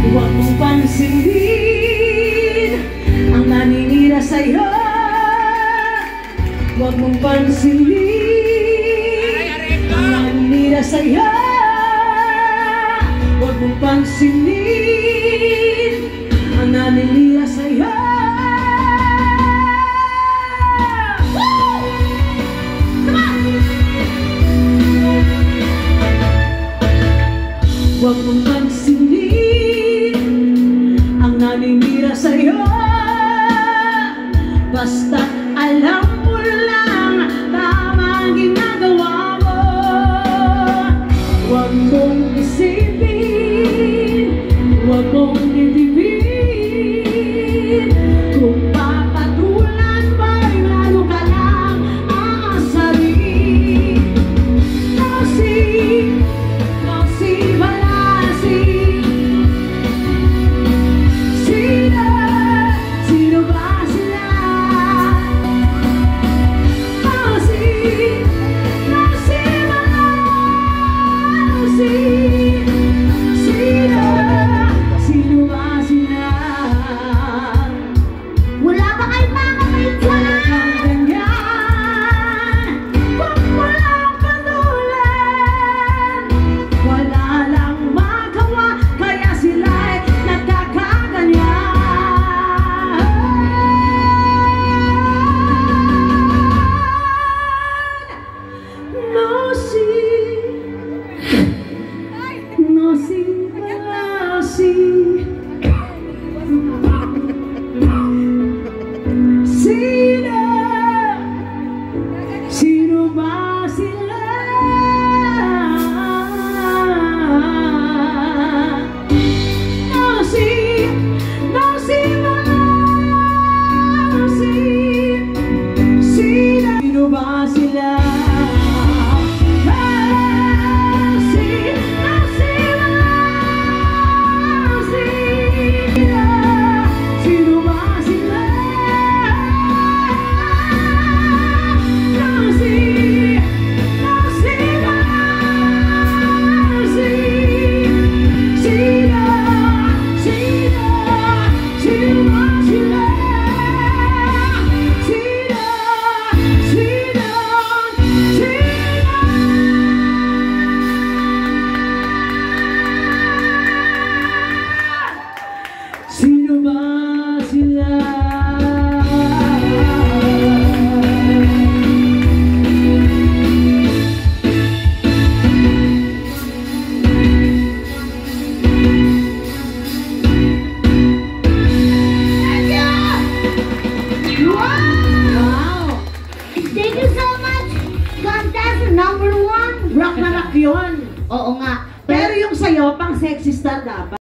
Huwag mong pansinin ang naninira sa'yo. Huwag mong pansinin ang naninira sa'yo. Huwag mong pansinin ang naninira sa'yo. Huwag mong pansinin ang naninira sa'yo. Basta alam mo lang tama ang ginagawa mo. Huwag mong isipin, huwag mong itipin. Kung papatulan ba'y lalo ka lang aasarin. Sino ba sila? Sino ba sila? Sino ba sila? Wow! Thank you so much! Contest number 1! Rock na rock yun. Oo nga. Pero yung sa'yo, pang sexy star dapat.